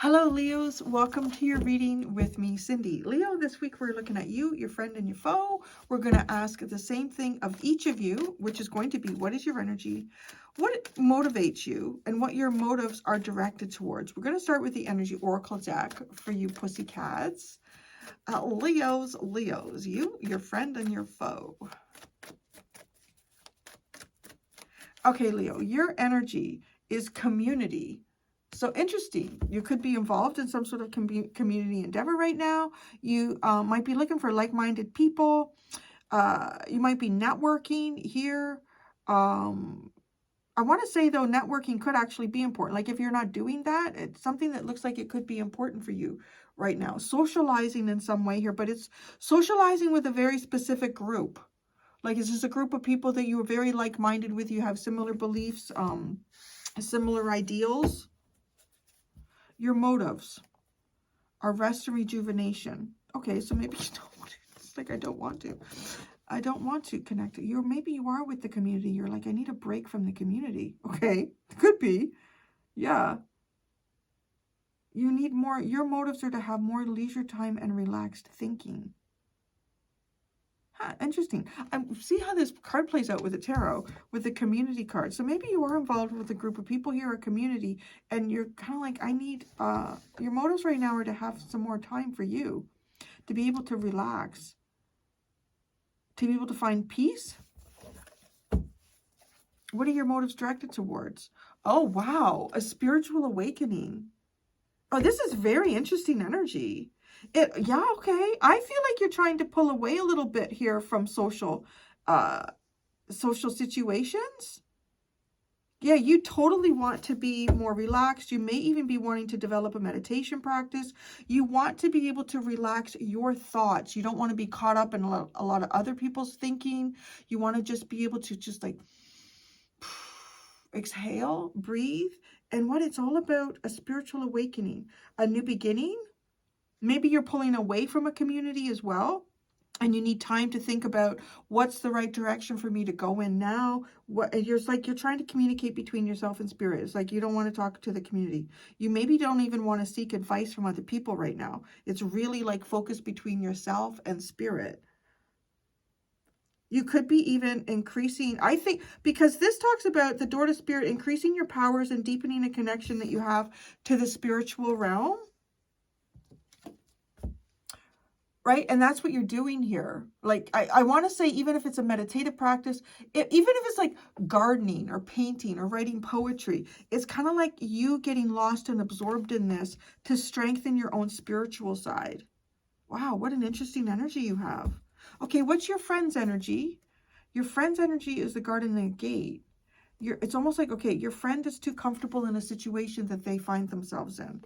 Hello, Leos. Welcome to your reading with me, Cindy. Leo, this week we're looking at you, your friend, and your foe. We're going to ask the same thing of each of you, which is going to be, what is your energy? What motivates you? And what your motives are directed towards? We're going to start with the energy oracle deck for you pussycats. Leos, you, your friend, and your foe. Okay, Leo, your energy is community. So interesting. You could be involved in some sort of community endeavor right now. You might be looking for like-minded people. You might be networking here. I want to say, though, networking could actually be important. Like if you're not doing that, it's something that looks like it could be important for you right now. Socializing in some way here, but it's socializing with a very specific group. Like, is this a group of people that you are very like-minded with? You have similar beliefs, similar ideals. Your motives are rest and rejuvenation. Okay, so maybe you don't want to. It's like, I don't want to. I don't want to connect. Maybe you are with the community. You're like, I need a break from the community. Okay, could be. Yeah. You need more. Your motives are to have more leisure time and relaxed thinking. Interesting. See how this card plays out with the tarot, with the community card. So maybe you are involved with a group of people here, a community, and you're kind of like, I need, your motives right now are to have some more time for you, to be able to relax, to be able to find peace. What are your motives directed towards? Oh, wow. A spiritual awakening. Oh, this is very interesting energy. Yeah, okay. I feel like you're trying to pull away a little bit here from social situations. Yeah, you totally want to be more relaxed. You may even be wanting to develop a meditation practice. You want to be able to relax your thoughts. You don't want to be caught up in a lot of other people's thinking. You want to just be able to just like exhale, breathe. And what it's all about, a spiritual awakening, a new beginning. Maybe you're pulling away from a community as well, and you need time to think about what's the right direction for me to go in now. It's like you're trying to communicate between yourself and spirit. It's like you don't want to talk to the community. You maybe don't even want to seek advice from other people right now. It's really like focused between yourself and spirit. You could be even increasing, I think, because this talks about the door to spirit, increasing your powers and deepening a connection that you have to the spiritual realm. Right? And that's what you're doing here. Like, I want to say, even if it's a meditative practice, even if it's like gardening or painting or writing poetry, it's kind of like you getting lost and absorbed in this to strengthen your own spiritual side. Wow, what an interesting energy you have. Okay, what's your friend's energy? Your friend's energy is the guard in the gate. It's almost like, okay, your friend is too comfortable in a situation that they find themselves in.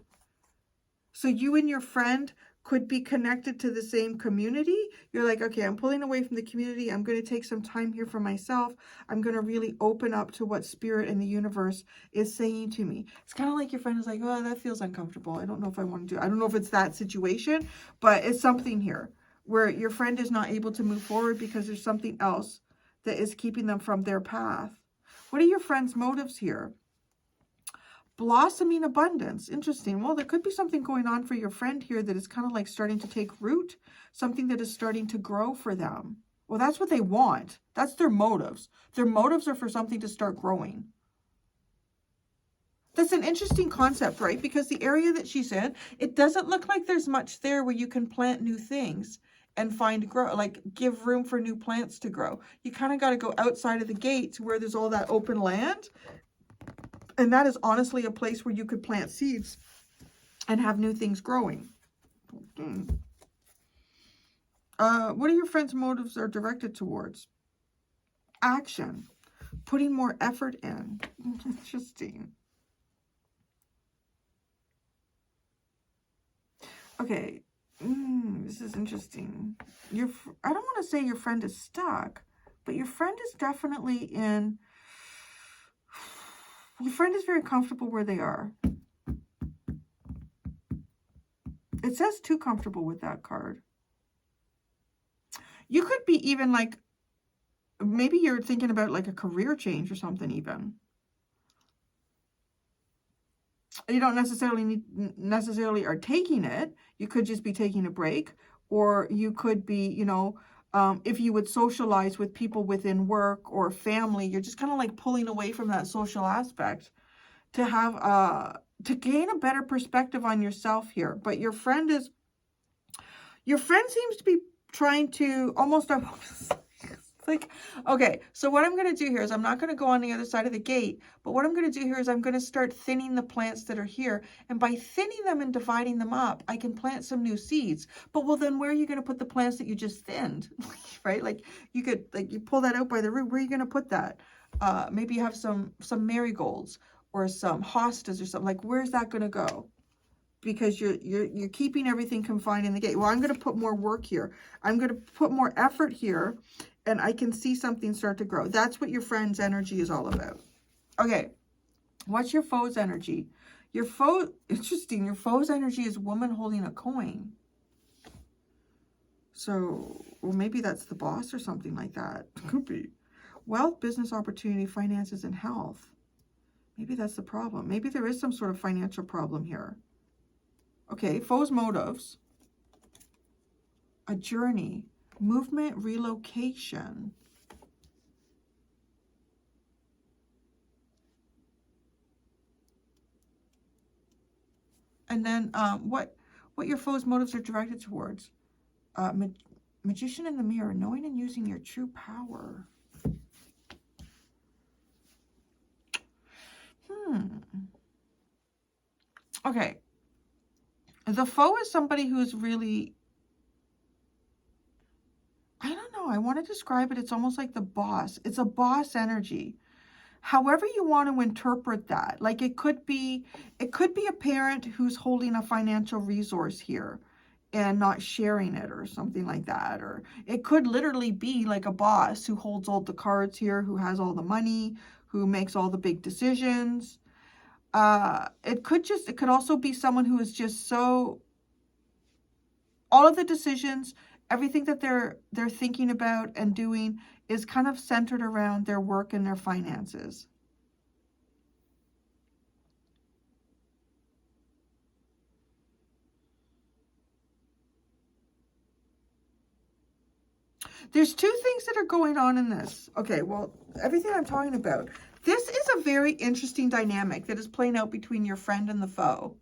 So you and your friend could be connected to the same community. You're like, okay, I'm pulling away from the community. I'm going to take some time here for myself. I'm going to really open up to what spirit and the universe is saying to me. It's kind of like your friend is like, oh, that feels uncomfortable. I don't know if I want to do it. I don't know if it's that situation, but it's something here where your friend is not able to move forward because there's something else that is keeping them from their path. What are your friend's motives here? Blossoming abundance. Interesting. Well, there could be something going on for your friend here that is kind of like starting to take root, something that is starting to grow for them. Well, that's what they want. That's their motives. Their motives are for something to start growing. That's an interesting concept, right? Because the area that she's in, it doesn't look like there's much there where you can plant new things and find grow, like give room for new plants to grow. You kind of got to go outside of the gates where there's all that open land. And that is honestly a place where you could plant seeds and have new things growing. What are your friend's motives are directed towards? Action. Putting more effort in. Interesting. Okay. This is interesting. I don't want to say your friend is stuck, but your friend is definitely in... Your friend is very comfortable where they are. It says too comfortable with that card. You could be even like, maybe you're thinking about like a career change or something even. You don't necessarily are taking it. You could just be taking a break, or you could be, you know, if you would socialize with people within work or family, you're just kind of like pulling away from that social aspect to have to gain a better perspective on yourself here. But your friend seems to be trying to almost like, okay, so what I'm going to do here is I'm not going to go on the other side of the gate, but what I'm going to do here is I'm going to start thinning the plants that are here. And by thinning them and dividing them up, I can plant some new seeds. But well, then where are you going to put the plants that you just thinned, right? Like you could, like you pull that out by the root, where are you going to put that? Maybe you have some marigolds or some hostas or something. Like, where's that going to go? Because you're keeping everything confined in the gate. Well, I'm going to put more work here. I'm going to put more effort here, and I can see something start to grow. That's what your friend's energy is all about. Okay, what's your foe's energy? Your foe, interesting, your foe's energy is woman holding a coin. So, well, maybe that's the boss or something like that. Could be. Wealth, business opportunity, finances, and health. Maybe that's the problem. Maybe there is some sort of financial problem here. Okay, foe's motives. A journey. Movement, relocation. And then what your foe's motives are directed towards. Magician in the mirror, knowing and using your true power. Okay. The foe is somebody who's really, I don't know, I want to describe it. It's almost like the boss. It's a boss energy. However you want to interpret that. Like it could be a parent who's holding a financial resource here and not sharing it or something like that. Or it could literally be like a boss who holds all the cards here, who has all the money, who makes all the big decisions. It could also be someone who is just so, all of the decisions, everything that they're thinking about and doing is kind of centered around their work and their finances. There's two things that are going on in this. Okay, well, everything I'm talking about. This is a very interesting dynamic that is playing out between your friend and the foe.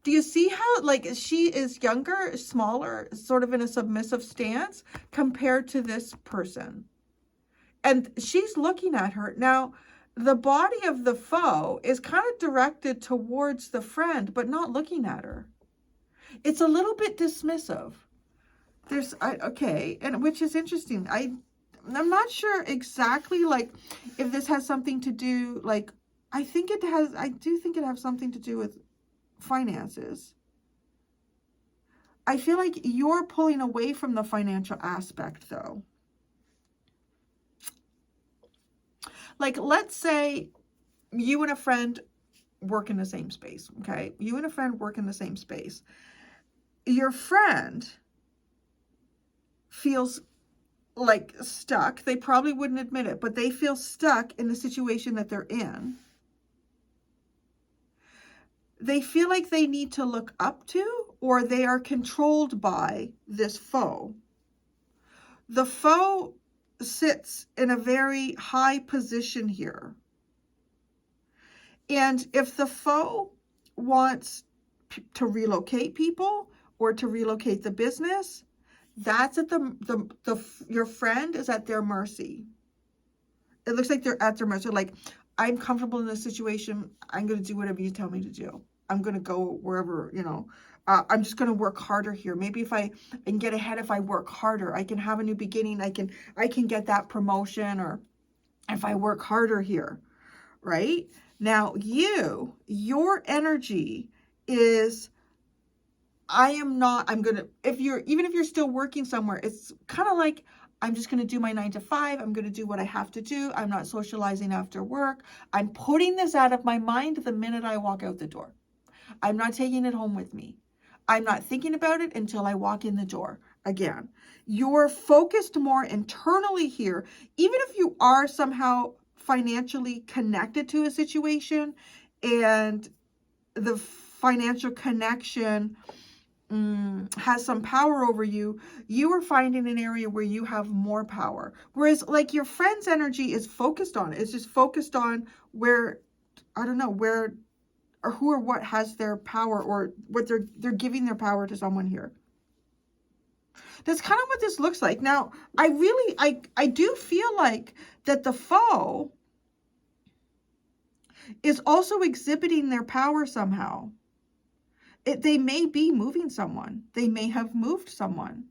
Do you see how, like, she is younger, smaller, sort of in a submissive stance compared to this person? And she's looking at her. Now, the body of the foe is kind of directed towards the friend, but not looking at her. It's a little bit dismissive. Okay, and which is interesting. I'm not sure exactly, like, if this has something to do, like, I do think it has something to do with finances. I feel like you're pulling away from the financial aspect, though. Like, let's say you and a friend work in the same space, okay? You and a friend work in the same space. Your friend feels like stuck. They probably wouldn't admit it, but they feel stuck in the situation that they're in. They feel like they need to look up to, or they are controlled by this foe. The foe sits in a very high position here. And if the foe wants to relocate people or to relocate the business, that's at your friend is at their mercy. It looks like they're at their mercy. Like, I'm comfortable in this situation. I'm going to do whatever you tell me to do. I'm going to go wherever, you know. I'm just going to work harder here. Maybe if I can get ahead, if I work harder, I can have a new beginning. I can get that promotion, or if I work harder here, right? Now, your energy is, even if you're still working somewhere, it's kind of like, I'm just going to do my 9 to 5. I'm going to do what I have to do. I'm not socializing after work. I'm putting this out of my mind the minute I walk out the door. I'm not taking it home with me. I'm not thinking about it until I walk in the door again. You're focused more internally here. Even if you are somehow financially connected to a situation and the financial connection has some power over you, you are finding an area where you have more power. Whereas like your friend's energy is focused on it. It's just focused on where, I don't know, where or who or what has their power, or what they're giving their power to someone here. That's kind of what this looks like. Now, I do feel like that the foe is also exhibiting their power somehow. They may be moving someone. They may have moved someone.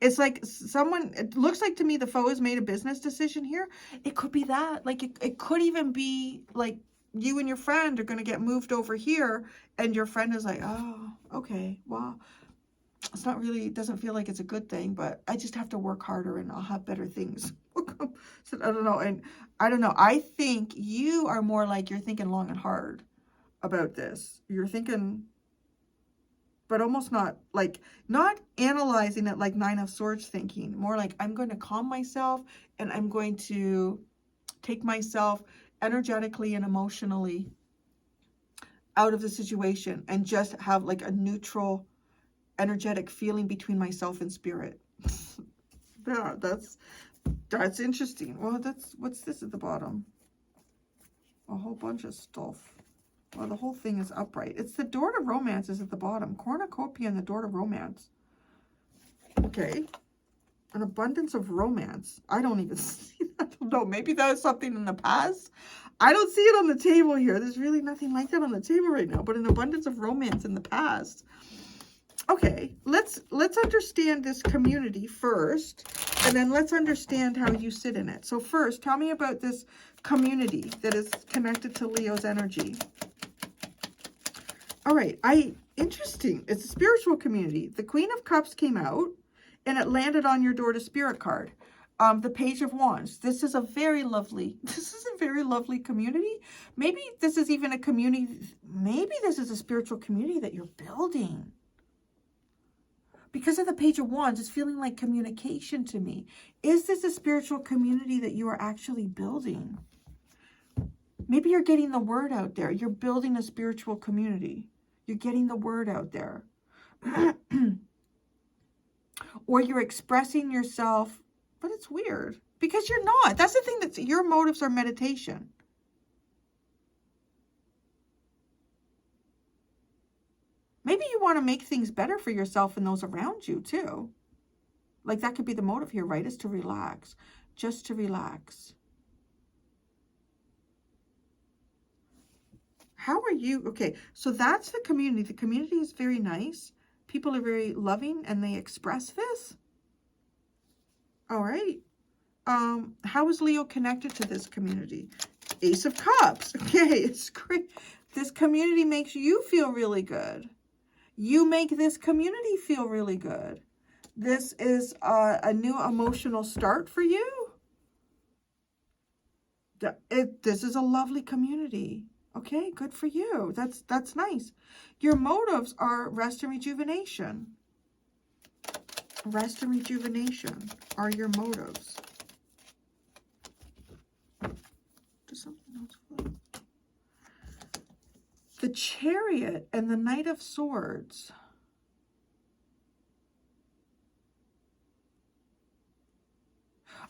It's like someone, it looks like to me the foe has made a business decision here. It could be that. Like it could even be like you and your friend are going to get moved over here, and your friend is like, oh, okay, well, it's not really, it doesn't feel like it's a good thing, but I just have to work harder and I'll have better things. So I don't know. And I don't know. I think you are more like you're thinking long and hard about this. You're thinking, but almost not like, not analyzing it like Nine of Swords thinking. More like, I'm going to calm myself and I'm going to take myself energetically and emotionally out of the situation and just have like a neutral, energetic feeling between myself and spirit. Yeah, that's interesting. Well, what's this at the bottom? A whole bunch of stuff. Well, the whole thing is upright. It's the door to romance is at the bottom. Cornucopia and the door to romance. Okay. An abundance of romance. I don't even see that. I don't know. Maybe that was something in the past. I don't see it on the table here. There's really nothing like that on the table right now. But an abundance of romance in the past. Okay. Let's understand this community first. And then let's understand how you sit in it. So first, tell me about this community that is connected to Leo's energy. All right, interesting. It's a spiritual community. The Queen of Cups came out, and it landed on your door to spirit card. The Page of Wands. This is a very lovely community. Maybe this is even a community. Maybe this is a spiritual community that you're building. Because of the Page of Wands, it's feeling like communication to me. Is this a spiritual community that you are actually building? Maybe you're getting the word out there. You're building a spiritual community. You're getting the word out there. Or you're expressing yourself, but it's weird because you're not. That's the thing, that's your motives are meditation. Maybe you want to make things better for yourself and those around you too. Like that could be the motive here, right? Is to relax, just to relax. How are you? Okay, so that's the community. The community is very nice. People are very loving and they express this. All right. How is Leo connected to this community? Ace of Cups. Okay, it's great. This community makes you feel really good. You make this community feel really good. This is a new emotional start for you. This is a lovely community. Okay, good for you. That's nice. Your motives are rest and rejuvenation. Rest and rejuvenation are your motives. Does something else float? The Chariot and the Knight of Swords.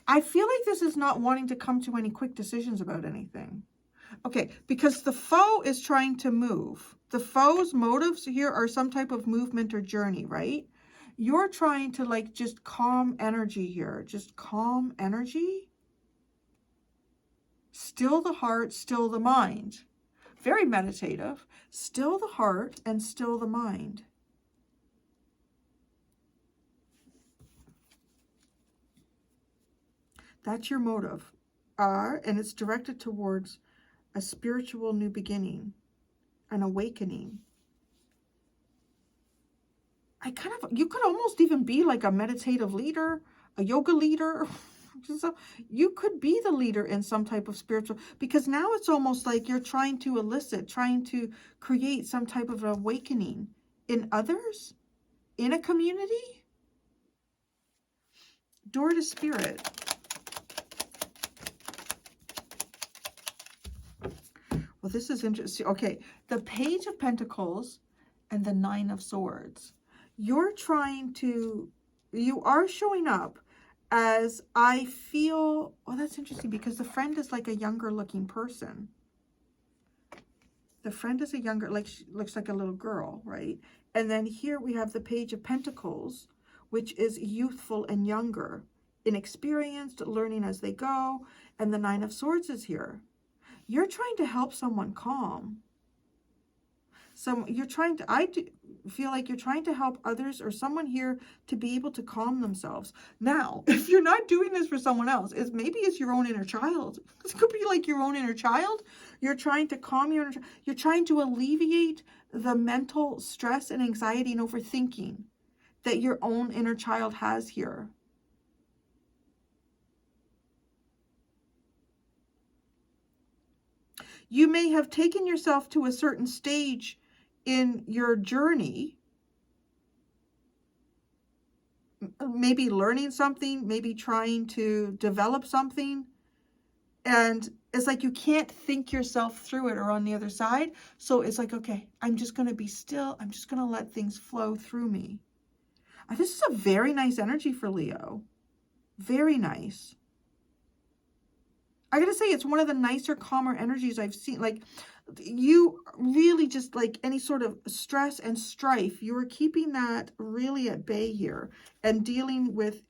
I feel like this is not wanting to come to any quick decisions about anything. Okay, because the foe is trying to move. The foe's motives here are some type of movement or journey, right? You're trying to like just calm energy here. Just calm energy. Still the heart, still the mind. Very meditative. Still the heart and still the mind. That's your motive. And it's directed towards a spiritual new beginning, an awakening. You could almost even be like a meditative leader, a yoga leader. So you could be the leader in some type of spiritual, because now it's almost like you're trying to create some type of awakening in others, in a community. Door to spirit. Well, this is interesting. Okay, the Page of Pentacles and the Nine of Swords. You are showing up as, I feel, well, that's interesting because the friend is like a younger looking person. The friend is a younger, like, she looks like a little girl, right? And then here we have the Page of Pentacles, which is youthful and younger, inexperienced, learning as they go. And the Nine of Swords is here. You're trying to help someone calm. I feel like you're trying to help others or someone here to be able to calm themselves. Now, if you're not doing this for someone else, maybe it's your own inner child. This could be like your own inner child. You're trying to calm your inner child. You're trying to alleviate the mental stress and anxiety and overthinking that your own inner child has here. You may have taken yourself to a certain stage in your journey, maybe learning something, maybe trying to develop something, and it's like you can't think yourself through it or on the other side. So it's like, okay, I'm just going to be still. I'm just going to let things flow through me. This is a very nice energy for Leo. Very nice. I gotta say, it's one of the nicer, calmer energies I've seen. Like, you really just, like, any sort of stress and strife, you are keeping that really at bay here and dealing with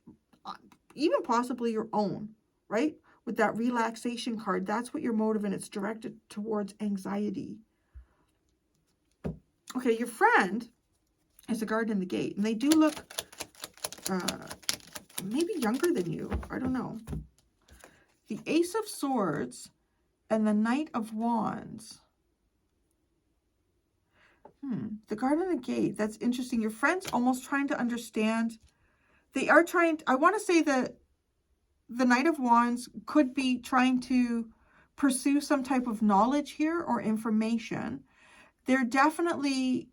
even possibly your own, right? With that relaxation card, that's what your motive, and it's directed towards anxiety. Okay, your friend is a guard in the gate, and they do look maybe younger than you. I don't know. The Ace of Swords and the Knight of Wands. The guard on the gate. That's interesting. Your friend's almost trying to understand. They are trying. I want to say that the Knight of Wands could be trying to pursue some type of knowledge here or information. They're definitely,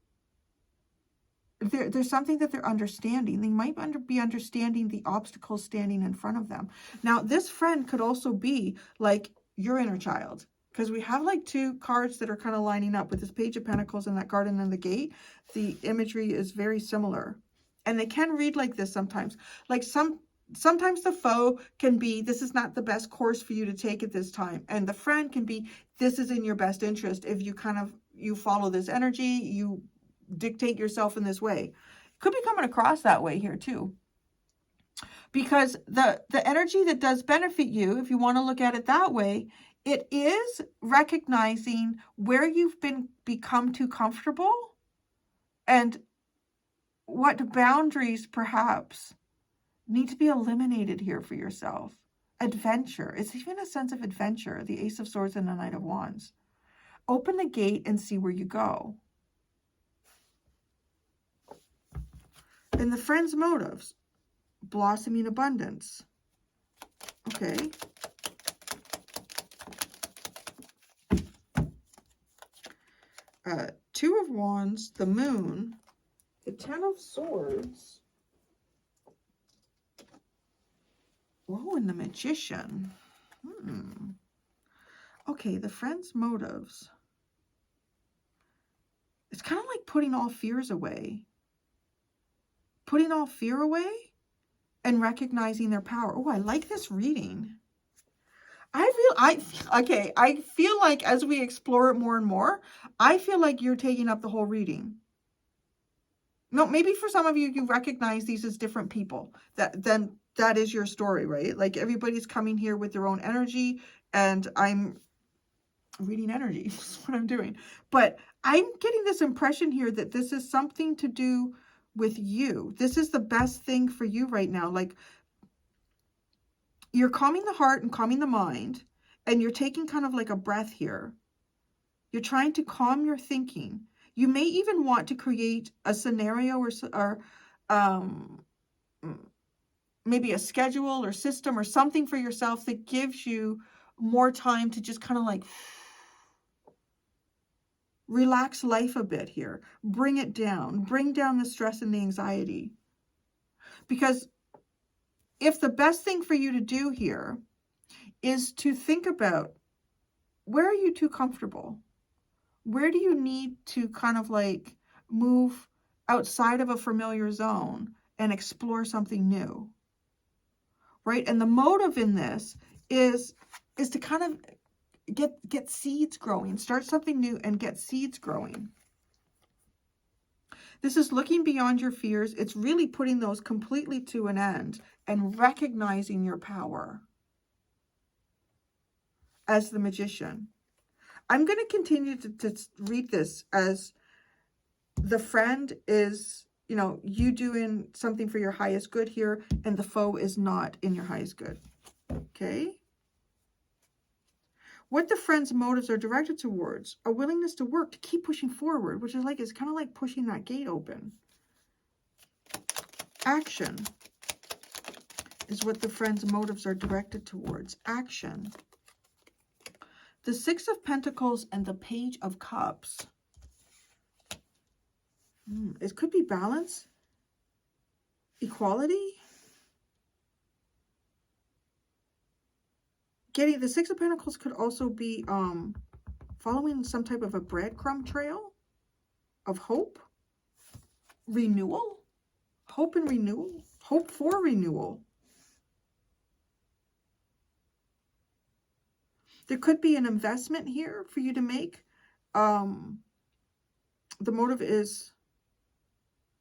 there's something that they're understanding. They might be understanding the obstacles standing in front of them. Now, this friend could also be like your inner child, because we have like two cards that are kind of lining up with this Page of Pentacles and that Garden and the Gate. The imagery is very similar, and they can read like this sometimes. Like sometimes the foe can be, this is not the best course for you to take at this time, and the friend can be, this is in your best interest if you follow this energy, you dictate yourself in this way. Could be coming across that way here too, because the energy that does benefit you, if you want to look at it that way, it is recognizing where you've become too comfortable and what boundaries perhaps need to be eliminated here for yourself. Adventure. It's even a sense of adventure. The Ace of Swords and the Knight of Wands. Open the gate and see where you go. And the friend's motives. Blossoming abundance. Okay. Two of Wands, the Moon, the Ten of Swords. Oh, and the Magician. Okay, the friend's motives. It's kind of like putting all fears away. Putting all fear away and recognizing their power. Oh, I like this reading. I feel like as we explore it more and more, I feel like you're taking up the whole reading. No, maybe for some of you, you recognize these as different people. Then that is your story, right? Like everybody's coming here with their own energy, and I'm reading energy. That's what I'm doing. But I'm getting this impression here that this is something to do with you. This is the best thing for you right now. Like, you're calming the heart and calming the mind, and you're taking kind of like a breath here. You're trying to calm your thinking. You may even want to create a scenario or maybe a schedule or system or something for yourself that gives you more time to just kind of like relax life a bit here. Bring it down. Bring down the stress and the anxiety. Because if the best thing for you to do here is to think about, where are you too comfortable? Where do you need to kind of like move outside of a familiar zone and explore something new, right? And the motive in this is to kind of get seeds growing, start something new and get seeds growing. This is looking beyond your fears. It's really putting those completely to an end and recognizing your power as the Magician. I'm going to continue to read this as the friend is, you know, you doing something for your highest good here, and the foe is not in your highest good. Okay? What the friend's motives are directed towards, a willingness to work, to keep pushing forward, which is like, it's kind of like pushing that gate open. Action is what the friend's motives are directed towards. Action. The Six of Pentacles and the Page of Cups. It could be balance, equality. Getting the Six of Pentacles could also be following some type of a breadcrumb trail of hope, renewal, hope and renewal, hope for renewal. There could be an investment here for you to make. The motive is,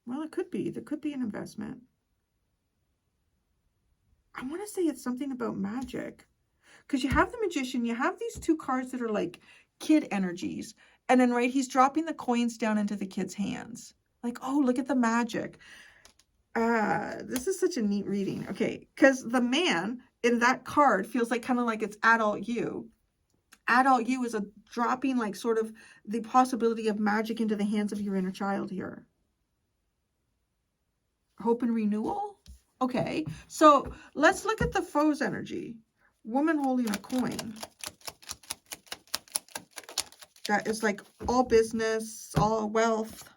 well, it could be. There could be an investment. I want to say it's something about magic. Because you have the Magician, you have these two cards that are like kid energies. And then, right, he's dropping the coins down into the kid's hands. Like, oh, look at the magic. This is such a neat reading. Okay, because the man in that card feels like kind of like it's adult you. Adult you is a dropping like sort of the possibility of magic into the hands of your inner child here. Hope and renewal. Okay, so let's look at the foe's energy. Woman holding a coin. That is like all business, all wealth.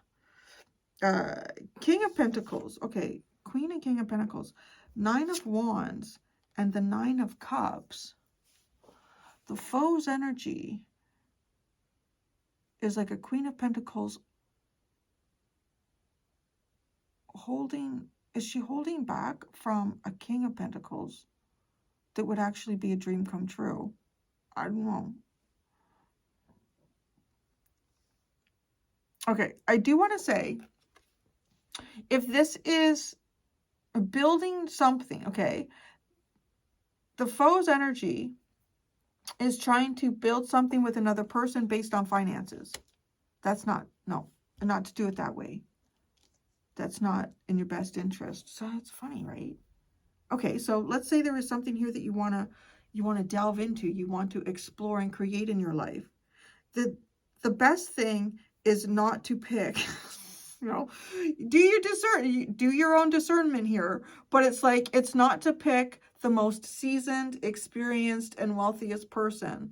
King of Pentacles. Okay, Queen and King of Pentacles. Nine of Wands and the Nine of Cups. The foe's energy is like a Queen of Pentacles holding. Is she holding back from a King of Pentacles that would actually be a dream come true? I don't know. Okay, I do want to say, if this is building something, okay, the foe's energy is trying to build something with another person based on finances. That's not, no, not to do it that way. That's not in your best interest. So it's funny, right? Okay, so let's say there is something here that you want to delve into, you want to explore and create in your life. The best thing is not to pick, you know, do your own discernment here, but it's like, it's not to pick the most seasoned, experienced, and wealthiest person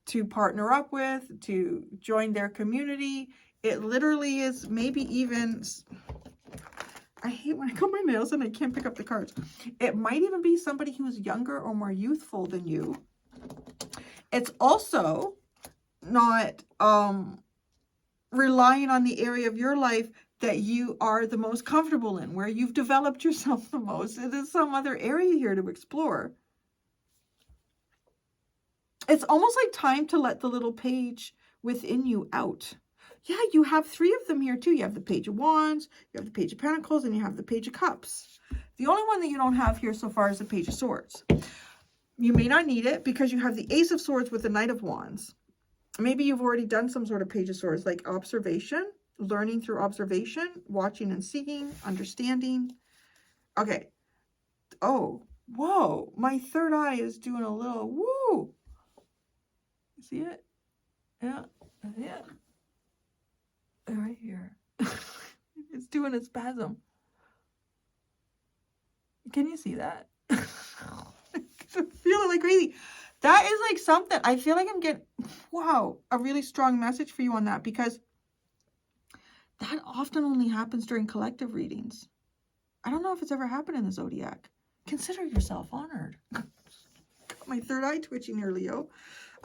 to partner up with, to join their community. It literally is maybe even, I hate when I cut my nails and I can't pick up the cards. It might even be somebody who's younger or more youthful than you. It's also not relying on the area of your life that you are the most comfortable in, where you've developed yourself the most. It is some other area here to explore. It's almost like time to let the little page within you out. Yeah, you have three of them here too. You have the Page of Wands, you have the Page of Pentacles, and you have the Page of Cups. The only one that you don't have here so far is the Page of Swords. You may not need it because you have the Ace of Swords with the Knight of Wands. Maybe you've already done some sort of Page of Swords, like observation, learning through observation, watching and seeing, understanding. Okay. Oh, whoa. My third eye is doing a little woo. See it? Yeah. Yeah. Right here. It's doing a spasm. Can you see that? Feeling like crazy. That is like something. I feel like I'm getting, wow, a really strong message for you on that, because that often only happens during collective readings. I don't know if it's ever happened in the zodiac. Consider yourself honored. Got my third eye twitching here, Leo.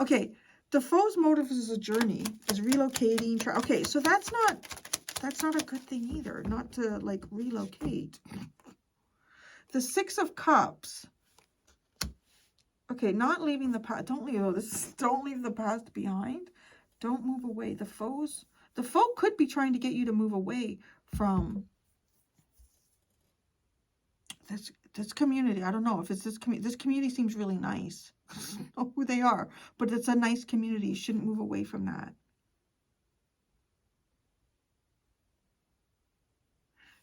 Okay, The foe's motive is a journey, is relocating. Okay, so that's not a good thing either, not to like relocate. The Six of Cups. Okay, not leaving the past. Don't leave don't leave the past behind. Don't move away. The foe could be trying to get you to move away from this community. I don't know if it's this community. This community seems really nice. I don't know who they are, but it's a nice community. You shouldn't move away from that.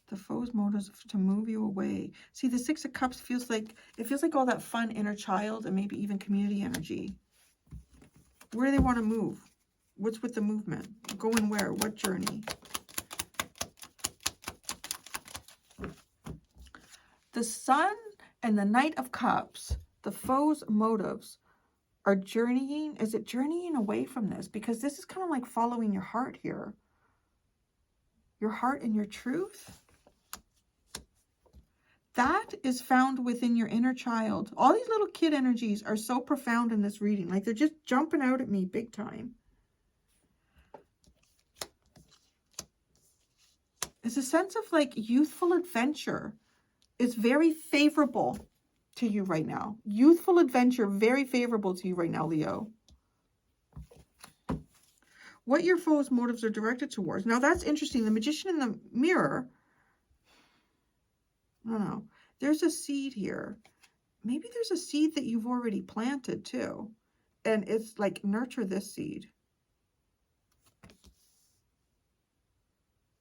The foe's motives to move you away. See, the Six of Cups feels like all that fun inner child and maybe even community energy. Where do they want to move? What's with the movement? Going where? What journey? The Sun and the Knight of Cups, the foe's motives are journeying. Is it journeying away from this? Because this is kind of like following your heart here. Your heart and your truth. That is found within your inner child. All these little kid energies are so profound in this reading. Like they're just jumping out at me big time. It's a sense of like youthful adventure. It's very favorable to you right now. Youthful adventure, very favorable to you right now, Leo. What your foe's motives are directed towards. Now that's interesting. The Magician in the Mirror. I don't know. There's a seed here. Maybe there's a seed that you've already planted too. And it's like, nurture this seed.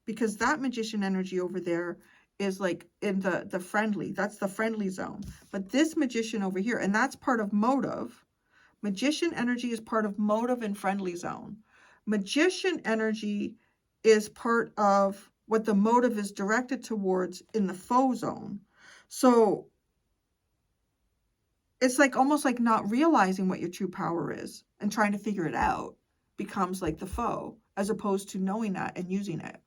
Because that Magician energy over there is like in the friendly. That's the friendly zone. But this Magician over here, and that's part of motive. Magician energy is part of motive and friendly zone. Magician energy is part of what the motive is directed towards in the foe zone. So it's like almost like not realizing what your true power is and trying to figure it out becomes like the foe, as opposed to knowing that and using it.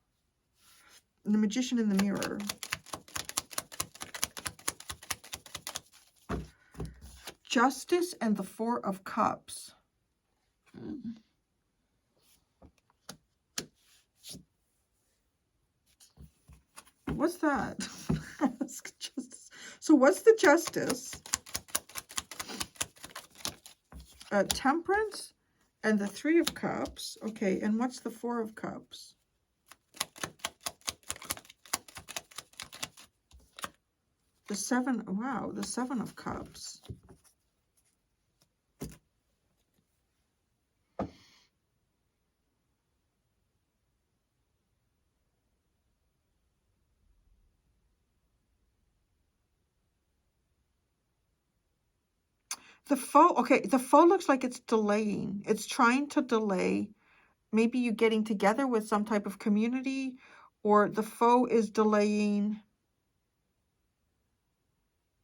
And the Magician in the Mirror. Justice and the Four of Cups. What's that? So what's the Justice? Temperance and the Three of Cups. Okay, and what's the Four of Cups? The Seven, wow, the Seven of Cups. The foe, okay, the foe looks like it's delaying. It's trying to delay maybe you getting together with some type of community, or the foe is delaying.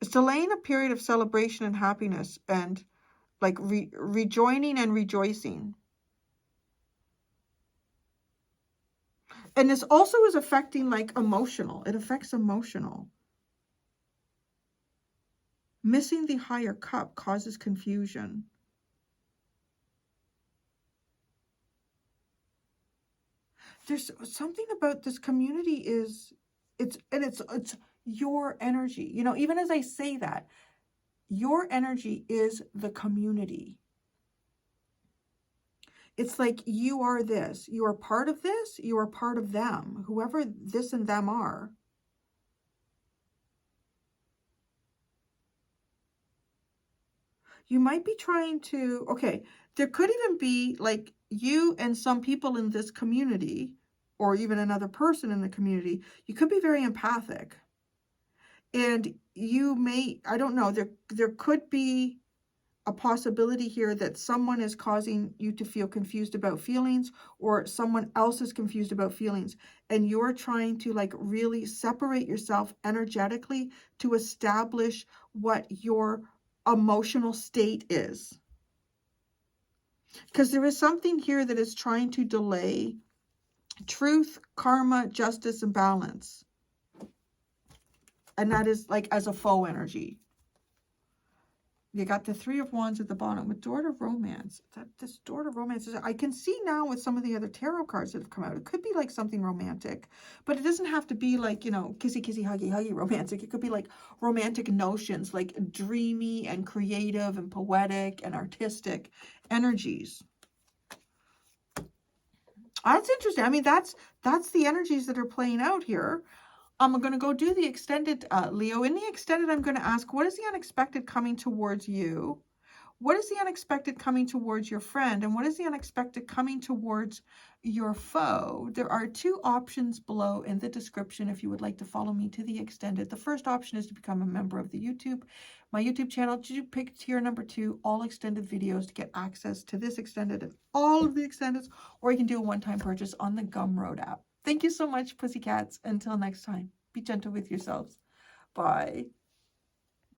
It's delaying a period of celebration and happiness and like rejoining and rejoicing. And this also is affecting like emotional. It affects emotional. Missing the higher cup causes confusion. There's something about this community is, it's your energy. You know, even as I say that, your energy is the community. It's like you are this. You are part of this. You are part of them. Whoever this and them are. You might be trying to, okay, there could even be like you and some people in this community, or even another person in the community, you could be very empathic. And you may, I don't know, there could be a possibility here that someone is causing you to feel confused about feelings, or someone else is confused about feelings, and you're trying to like really separate yourself energetically to establish what your emotional state is. Because there is something here that is trying to delay truth, karma, justice, and balance. And that is like as a foe energy. You got the Three of Wands at the bottom with Door to Romance. This Door to Romance is, I can see now with some of the other tarot cards that have come out, it could be like something romantic, but it doesn't have to be like, you know, kissy, kissy, huggy, huggy romantic. It could be like romantic notions, like dreamy and creative and poetic and artistic energies. That's interesting. I mean, that's the energies that are playing out here. I'm going to go do the extended, Leo. In the extended, I'm going to ask, what is the unexpected coming towards you? What is the unexpected coming towards your friend? And what is the unexpected coming towards your foe? There are two options below in the description if you would like to follow me to the extended. The first option is to become a member of the my YouTube channel. To pick tier number 2, all extended videos to get access to this extended and all of the extendeds, or you can do a one-time purchase on the GUMROAD app. Thank you so much, pussycats. Until next time, be gentle with yourselves. Bye.